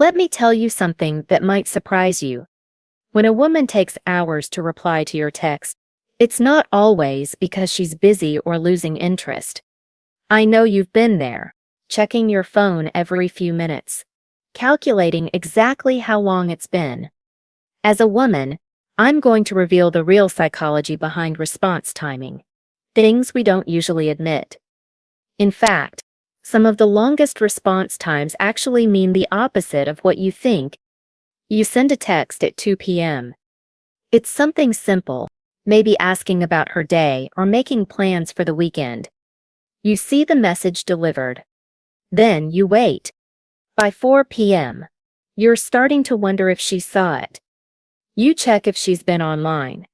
Let me tell you something that might surprise you. When a woman takes hours to reply to your text, it's not always because she's busy or losing interest. I know you've been there, checking your phone every few minutes, calculating exactly how long it's been. As a woman, I'm going to reveal the real psychology behind response timing, things we don't usually admit. In fact, some of the longest response times actually mean the opposite of what you think. You send a text at 2 p.m. It's something simple, maybe asking about her day or making plans for the weekend. You see the message delivered. Then you wait. By 4 p.m., you're starting to wonder if she saw it. You check if she's been online.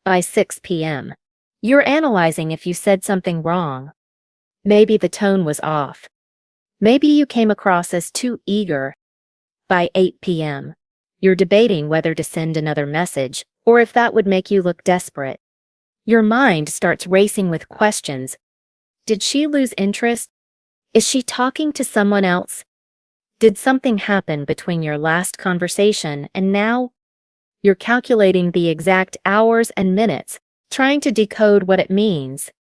By 6 p.m., you're analyzing if you said something wrong. Maybe the tone was off. Maybe you came across as too eager. By 8 p.m., you're debating whether to send another message or if that would make you look desperate. Your mind starts racing with questions. Did she lose interest? Is she talking to someone else? Did something happen between your last conversation and now? You're calculating the exact hours and minutes, trying to decode what it means.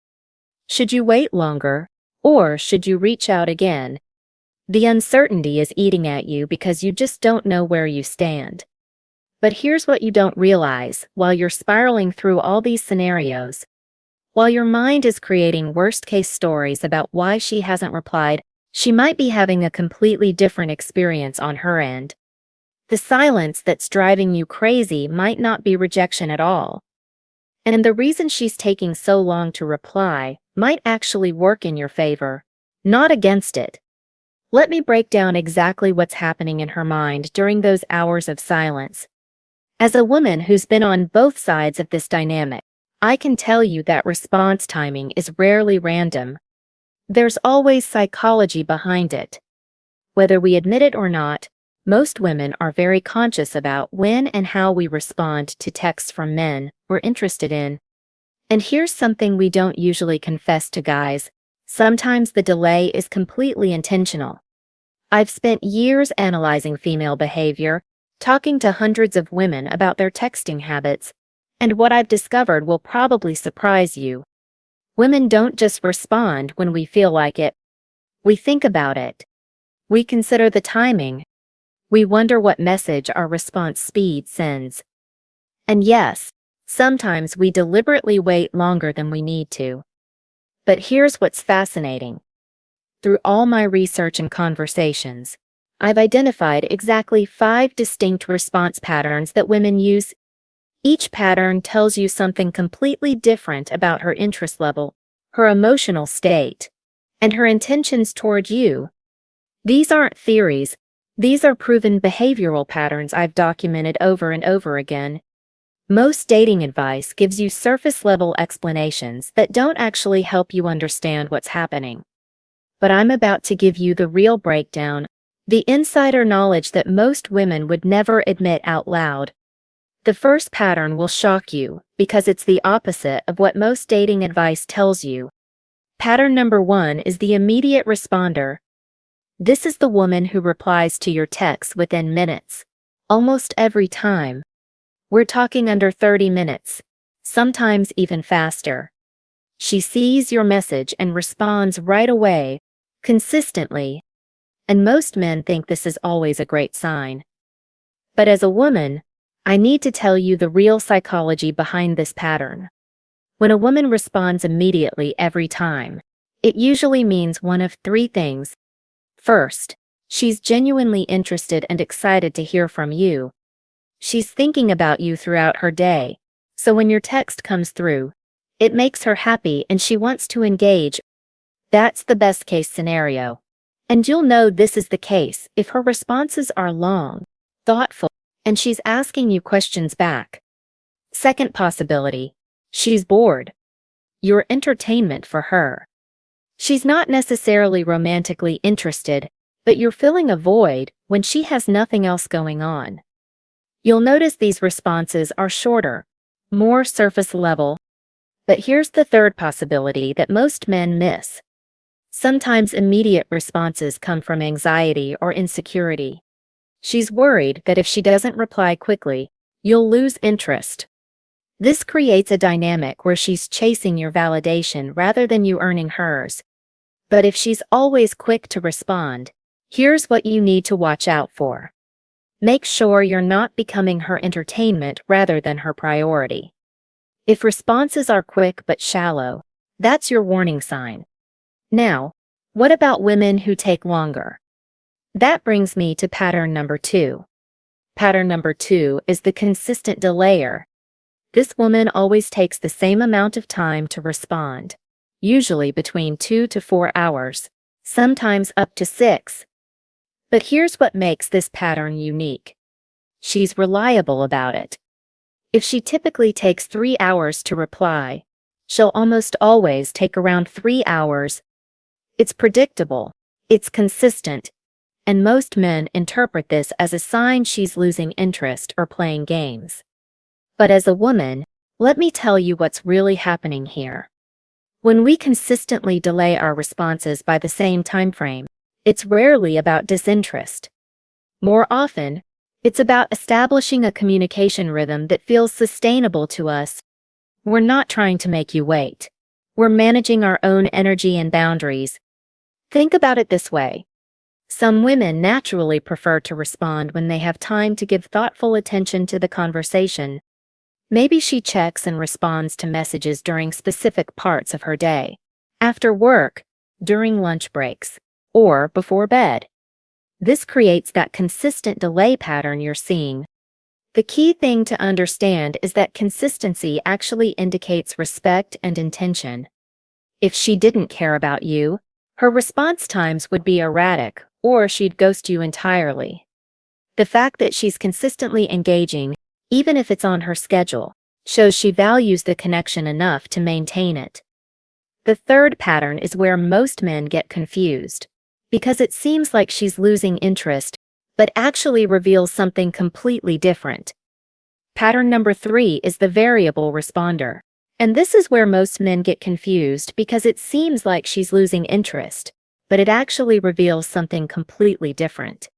Should you wait longer, or should you reach out again? The uncertainty is eating at you because you just don't know where you stand. But here's what you don't realize while you're spiraling through all these scenarios. While your mind is creating worst-case stories about why she hasn't replied, she might be having a completely different experience on her end. The silence that's driving you crazy might not be rejection at all. And the reason she's taking so long to reply might actually work in your favor, not against it. Let me break down exactly what's happening in her mind during those hours of silence. As a woman who's been on both sides of this dynamic, I can tell you that response timing is rarely random. There's always psychology behind it. Whether we admit it or not, most women are very conscious about when and how we respond to texts from men we're interested in. And here's something we don't usually confess to guys. Sometimes the delay is completely intentional. I've spent years analyzing female behavior, talking to hundreds of women about their texting habits, and what I've discovered will probably surprise you. Women don't just respond when we feel like it. We think about it. We consider the timing. We wonder what message our response speed sends. And yes, sometimes we deliberately wait longer than we need to. But here's what's fascinating. Through all my research and conversations, I've identified exactly 5 distinct response patterns that women use. Each pattern tells you something completely different about her interest level, her emotional state, and her intentions toward you. These aren't theories. These are proven behavioral patterns I've documented over and over again. Most dating advice gives you surface-level explanations that don't actually help you understand what's happening. But I'm about to give you the real breakdown, the insider knowledge that most women would never admit out loud. The first pattern will shock you because it's the opposite of what most dating advice tells you. Pattern number 1 is the immediate responder. This is the woman who replies to your texts within minutes, almost every time. We're talking under 30 minutes, sometimes even faster. She sees your message and responds right away, consistently, and most men think this is always a great sign. But as a woman, I need to tell you the real psychology behind this pattern. When a woman responds immediately every time, it usually means one of 3 things. First, she's genuinely interested and excited to hear from you. She's thinking about you throughout her day, so when your text comes through, it makes her happy and she wants to engage. That's the best-case scenario. And you'll know this is the case if her responses are long, thoughtful, and she's asking you questions back. Second possibility, she's bored. You're entertainment for her. She's not necessarily romantically interested, but you're filling a void when she has nothing else going on. You'll notice these responses are shorter, more surface level. But here's the third possibility that most men miss. Sometimes immediate responses come from anxiety or insecurity. She's worried that if she doesn't reply quickly, you'll lose interest. This creates a dynamic where she's chasing your validation rather than you earning hers. But if she's always quick to respond, here's what you need to watch out for. Make sure you're not becoming her entertainment rather than her priority. If responses are quick but shallow, that's your warning sign. Now, what about women who take longer? That brings me to pattern number 2. Pattern number 2 is the consistent delayer. This woman always takes the same amount of time to respond, usually between 2 to 4 hours, sometimes up to 6. But here's what makes this pattern unique. She's reliable about it. If she typically takes 3 hours to reply, she'll almost always take around 3 hours. It's predictable, it's consistent, and most men interpret this as a sign she's losing interest or playing games. But as a woman, let me tell you what's really happening here. When we consistently delay our responses by the same time frame, it's rarely about disinterest. More often, it's about establishing a communication rhythm that feels sustainable to us. We're not trying to make you wait. We're managing our own energy and boundaries. Think about it this way. Some women naturally prefer to respond when they have time to give thoughtful attention to the conversation. Maybe she checks and responds to messages during specific parts of her day, after work, during lunch breaks, or before bed. This creates that consistent delay pattern you're seeing. The key thing to understand is that consistency actually indicates respect and intention. If she didn't care about you, her response times would be erratic, or she'd ghost you entirely. The fact that she's consistently engaging, even if it's on her schedule, shows she values the connection enough to maintain it. The third pattern is where most men get confused, because it seems like she's losing interest, but actually reveals something completely different. Pattern number 3 is the variable responder. And this is where most men get confused because it seems like she's losing interest, but it actually reveals something completely different.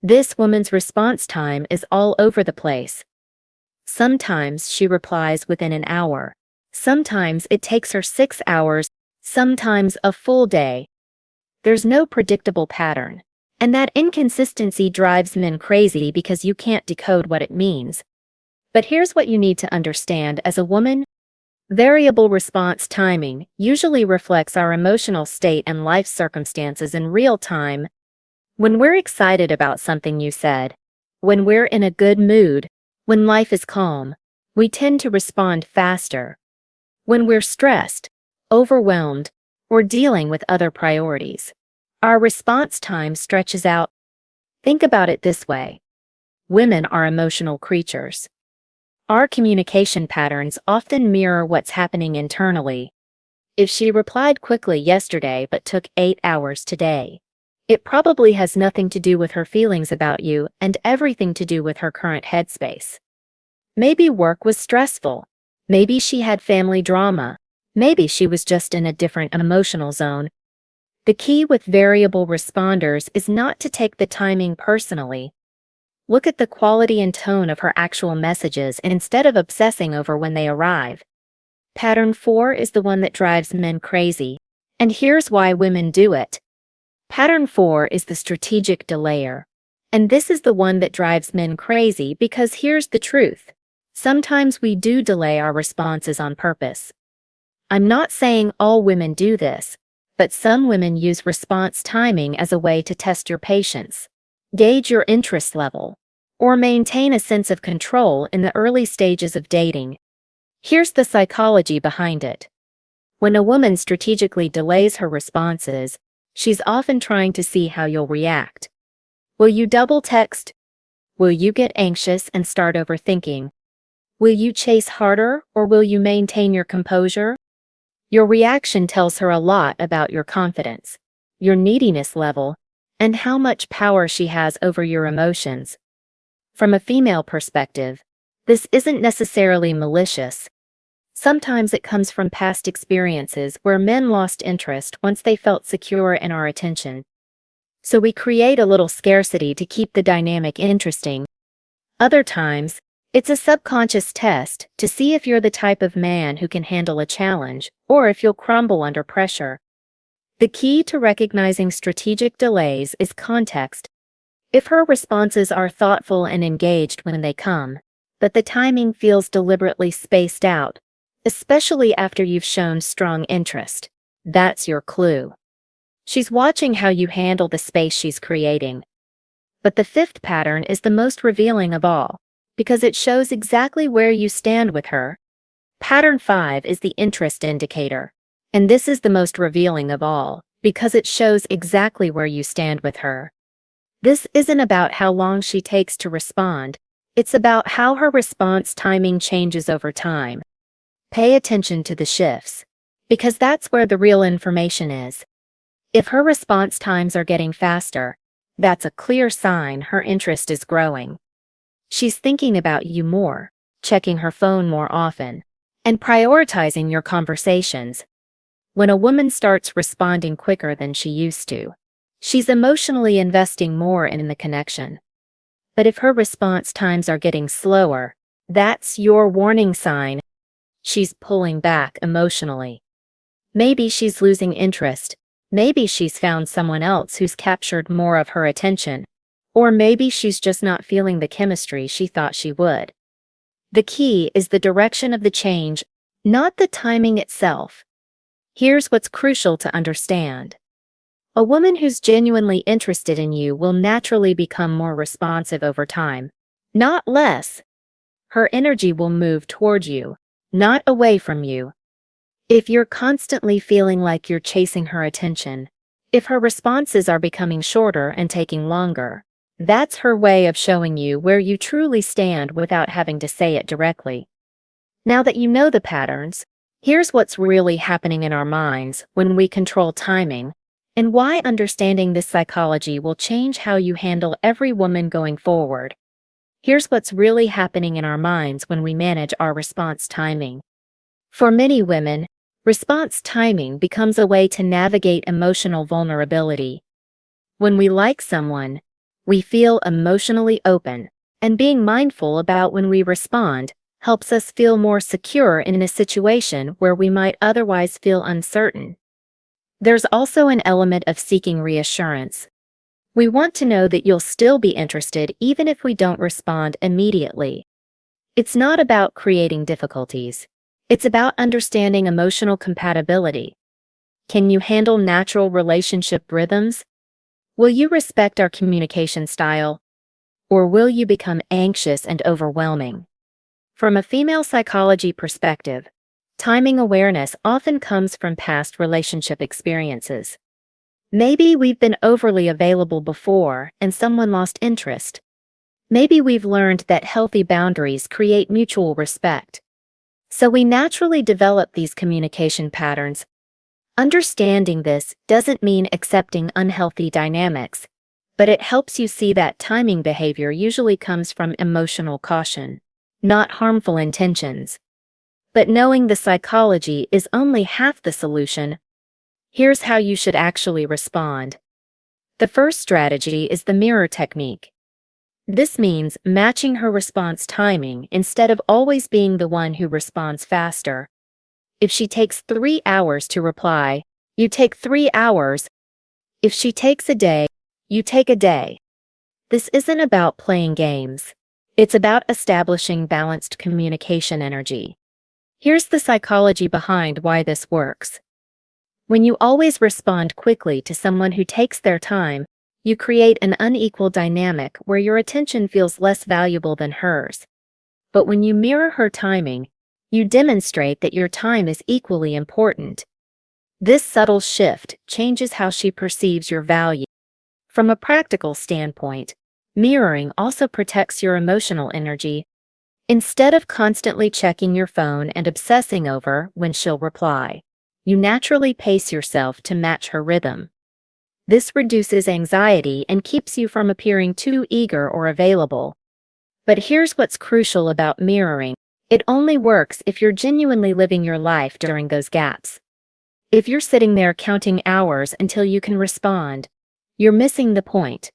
This woman's response time is all over the place. Sometimes she replies within an hour. Sometimes it takes her 6 hours, sometimes a full day. There's no predictable pattern, and that inconsistency drives men crazy because you can't decode what it means. But here's what you need to understand as a woman. Variable response timing usually reflects our emotional state and life circumstances in real time. When we're excited about something you said, when we're in a good mood, when life is calm, we tend to respond faster. When we're stressed, overwhelmed, or dealing with other priorities, our response time stretches out. Think about it this way. Women are emotional creatures. Our communication patterns often mirror what's happening internally. If she replied quickly yesterday but took 8 hours today, it probably has nothing to do with her feelings about you and everything to do with her current headspace. Maybe work was stressful. Maybe she had family drama. Maybe she was just in a different emotional zone. The key with variable responders is not to take the timing personally. Look at the quality and tone of her actual messages instead of obsessing over when they arrive. Pattern 4 is the one that drives men crazy, and here's why women do it. Pattern 4 is the strategic delayer, and this is the one that drives men crazy because here's the truth. Sometimes we do delay our responses on purpose. I'm not saying all women do this, but some women use response timing as a way to test your patience, gauge your interest level, or maintain a sense of control in the early stages of dating. Here's the psychology behind it. When a woman strategically delays her responses, she's often trying to see how you'll react. Will you double text? Will you get anxious and start overthinking? Will you chase harder or will you maintain your composure? Your reaction tells her a lot about your confidence, your neediness level, and how much power she has over your emotions. From a female perspective, this isn't necessarily malicious. Sometimes it comes from past experiences where men lost interest once they felt secure in our attention. So we create a little scarcity to keep the dynamic interesting. Other times, it's a subconscious test to see if you're the type of man who can handle a challenge or if you'll crumble under pressure. The key to recognizing strategic delays is context. If her responses are thoughtful and engaged when they come, but the timing feels deliberately spaced out, especially after you've shown strong interest, that's your clue. She's watching how you handle the space she's creating. But the fifth pattern is the most revealing of all, because it shows exactly where you stand with her. Pattern 5 is the interest indicator, and this is the most revealing of all, because it shows exactly where you stand with her. This isn't about how long she takes to respond, it's about how her response timing changes over time. Pay attention to the shifts, because that's where the real information is. If her response times are getting faster, that's a clear sign her interest is growing. She's thinking about you more, checking her phone more often, and prioritizing your conversations. When a woman starts responding quicker than she used to, she's emotionally investing more in the connection. But if her response times are getting slower, that's your warning sign. She's pulling back emotionally. Maybe she's losing interest. Maybe she's found someone else who's captured more of her attention. Or maybe she's just not feeling the chemistry she thought she would. The key is the direction of the change, not the timing itself. Here's what's crucial to understand. A woman who's genuinely interested in you will naturally become more responsive over time, not less. Her energy will move toward you, not away from you. If you're constantly feeling like you're chasing her attention, if her responses are becoming shorter and taking longer, that's her way of showing you where you truly stand without having to say it directly. Now that you know the patterns, here's what's really happening in our minds when we control timing, and why understanding this psychology will change how you handle every woman going forward. Here's what's really happening in our minds when we manage our response timing. For many women, response timing becomes a way to navigate emotional vulnerability. When we like someone, we feel emotionally open, and being mindful about when we respond helps us feel more secure in a situation where we might otherwise feel uncertain. There's also an element of seeking reassurance. We want to know that you'll still be interested even if we don't respond immediately. It's not about creating difficulties. It's about understanding emotional compatibility. Can you handle natural relationship rhythms? Will you respect our communication style? Or will you become anxious and overwhelming? From a female psychology perspective, timing awareness often comes from past relationship experiences. Maybe we've been overly available before and someone lost interest. Maybe we've learned that healthy boundaries create mutual respect. So we naturally develop these communication patterns. Understanding this doesn't mean accepting unhealthy dynamics, but it helps you see that timing behavior usually comes from emotional caution, not harmful intentions. But knowing the psychology is only half the solution. Here's how you should actually respond. The first strategy is the mirror technique. This means matching her response timing instead of always being the one who responds faster. If she takes 3 hours to reply, you take 3 hours. If she takes a day, you take a day. This isn't about playing games. It's about establishing balanced communication energy. Here's the psychology behind why this works. When you always respond quickly to someone who takes their time, you create an unequal dynamic where your attention feels less valuable than hers. But when you mirror her timing, you demonstrate that your time is equally important. This subtle shift changes how she perceives your value. From a practical standpoint, mirroring also protects your emotional energy. Instead of constantly checking your phone and obsessing over when she'll reply, you naturally pace yourself to match her rhythm. This reduces anxiety and keeps you from appearing too eager or available. But here's what's crucial about mirroring. It only works if you're genuinely living your life during those gaps. If you're sitting there counting hours until you can respond, You're missing the point.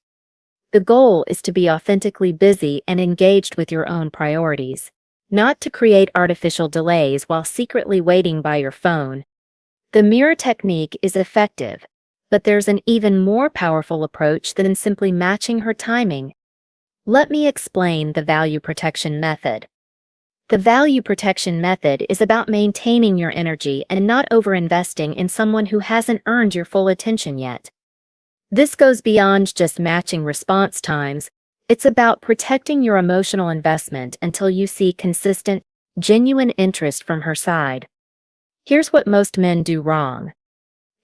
The goal is to be authentically busy and engaged with your own priorities, not to create artificial delays while secretly waiting by your phone. The mirror technique is effective, but there's an even more powerful approach than simply matching her timing. Let me explain the value protection method. The value protection method is about maintaining your energy and not overinvesting in someone who hasn't earned your full attention yet. This goes beyond just matching response times. It's about protecting your emotional investment until you see consistent, genuine interest from her side. Here's what most men do wrong.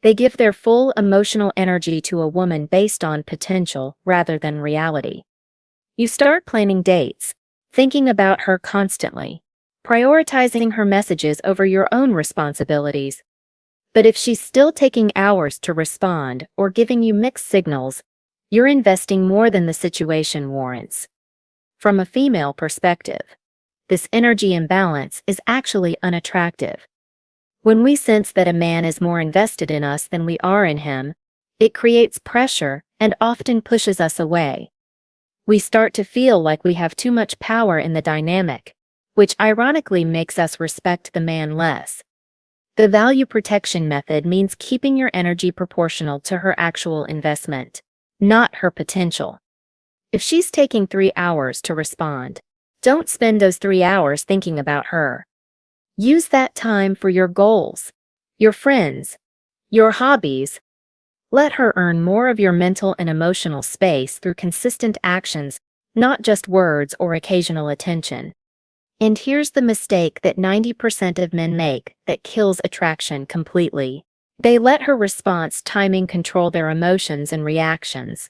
They give their full emotional energy to a woman based on potential rather than reality. You start planning dates, thinking about her constantly, prioritizing her messages over your own responsibilities. But if she's still taking hours to respond or giving you mixed signals, you're investing more than the situation warrants. From a female perspective, this energy imbalance is actually unattractive. When we sense that a man is more invested in us than we are in him, it creates pressure and often pushes us away. We start to feel like we have too much power in the dynamic, which ironically makes us respect the man less. The value protection method means keeping your energy proportional to her actual investment, not her potential. If she's taking 3 hours to respond, don't spend those 3 hours thinking about her. Use that time for your goals, your friends, your hobbies. Let her earn more of your mental and emotional space through consistent actions, not just words or occasional attention. And here's the mistake that 90% of men make that kills attraction completely. They let her response timing control their emotions and reactions.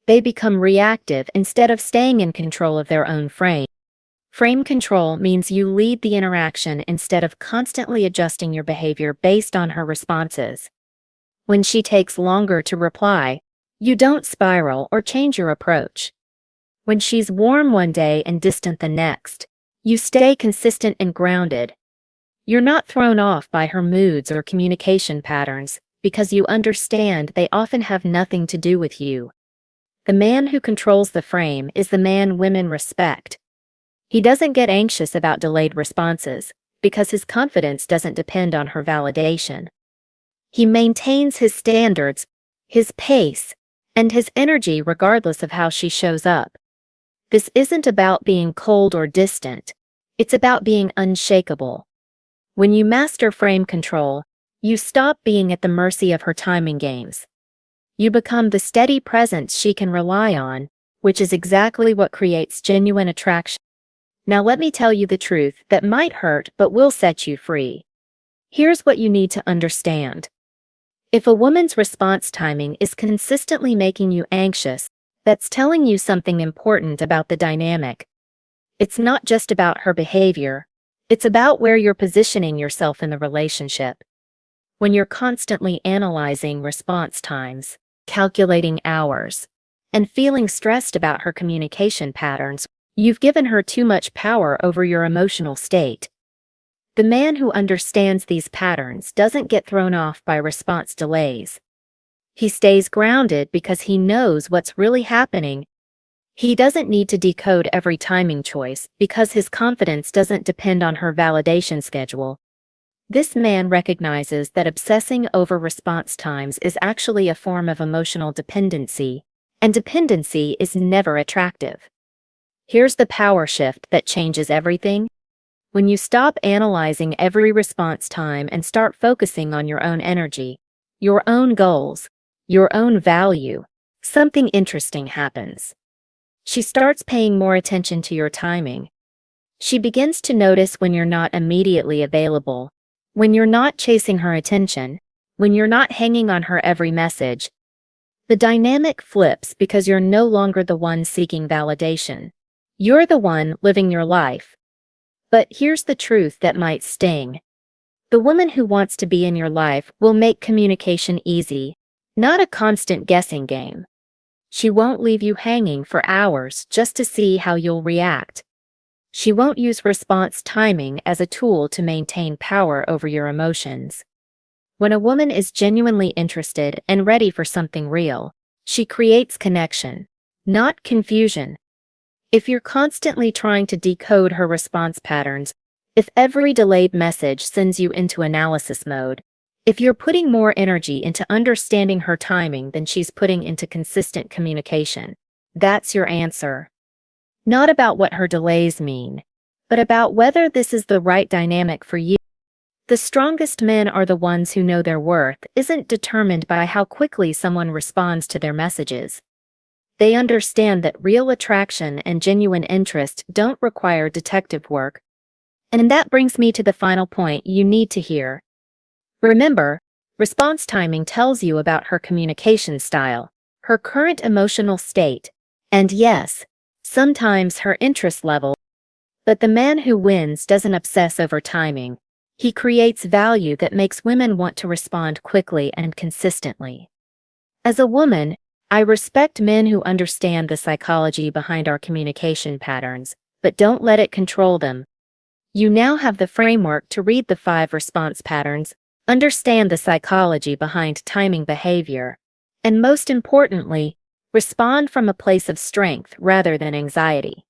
They become reactive instead of staying in control of their own frame. Frame control means you lead the interaction instead of constantly adjusting your behavior based on her responses. When she takes longer to reply, you don't spiral or change your approach. When she's warm one day and distant the next, you stay consistent and grounded. You're not thrown off by her moods or communication patterns because you understand they often have nothing to do with you. The man who controls the frame is the man women respect. He doesn't get anxious about delayed responses because his confidence doesn't depend on her validation. He maintains his standards, his pace, and his energy regardless of how she shows up. This isn't about being cold or distant. It's about being unshakable. When you master frame control, you stop being at the mercy of her timing games. You become the steady presence she can rely on, which is exactly what creates genuine attraction. Now let me tell you the truth that might hurt but will set you free. Here's what you need to understand. If a woman's response timing is consistently making you anxious, that's telling you something important about the dynamic. It's not just about her behavior, it's about where you're positioning yourself in the relationship. When you're constantly analyzing response times, calculating hours, and feeling stressed about her communication patterns, you've given her too much power over your emotional state. The man who understands these patterns doesn't get thrown off by response delays. He stays grounded because he knows what's really happening. He doesn't need to decode every timing choice because his confidence doesn't depend on her validation schedule. This man recognizes that obsessing over response times is actually a form of emotional dependency, and dependency is never attractive. Here's the power shift that changes everything. When you stop analyzing every response time and start focusing on your own energy, your own goals, your own value, something interesting happens. She starts paying more attention to your timing. She begins to notice when you're not immediately available, when you're not chasing her attention, when you're not hanging on her every message. The dynamic flips because you're no longer the one seeking validation. You're the one living your life. But here's the truth that might sting. The woman who wants to be in your life will make communication easy, not a constant guessing game. She won't leave you hanging for hours just to see how you'll react. She won't use response timing as a tool to maintain power over your emotions. When a woman is genuinely interested and ready for something real, She creates connection, not confusion. If you're constantly trying to decode her response patterns, if every delayed message sends you into analysis mode, if you're putting more energy into understanding her timing than she's putting into consistent communication, that's your answer. Not about what her delays mean, but about whether this is the right dynamic for you. The strongest men are the ones who know their worth isn't determined by how quickly someone responds to their messages. They understand that real attraction and genuine interest don't require detective work. And that brings me to the final point you need to hear. Remember, response timing tells you about her communication style, her current emotional state, and yes, sometimes her interest level. But the man who wins doesn't obsess over timing. He creates value that makes women want to respond quickly and consistently. As a woman, I respect men who understand the psychology behind our communication patterns, but don't let it control them. You now have the framework to read the 5 response patterns, understand the psychology behind timing behavior, and most importantly, respond from a place of strength rather than anxiety.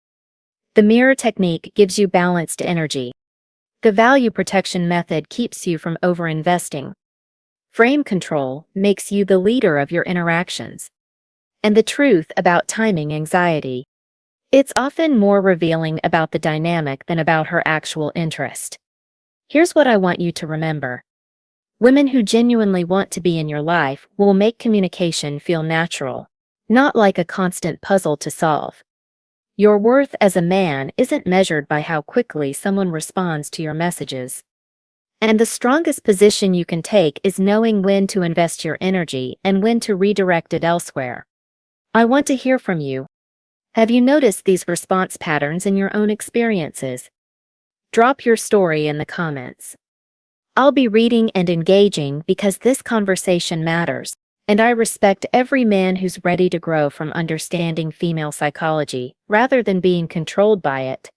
The mirror technique gives you balanced energy. The value protection method keeps you from overinvesting. Frame control makes you the leader of your interactions. And the truth about timing anxiety. It's often more revealing about the dynamic than about her actual interest. Here's what I want you to remember. Women who genuinely want to be in your life will make communication feel natural, not like a constant puzzle to solve. Your worth as a man isn't measured by how quickly someone responds to your messages. And the strongest position you can take is knowing when to invest your energy and when to redirect it elsewhere. I want to hear from you. Have you noticed these response patterns in your own experiences? Drop your story in the comments. I'll be reading and engaging because this conversation matters, and I respect every man who's ready to grow from understanding female psychology rather than being controlled by it.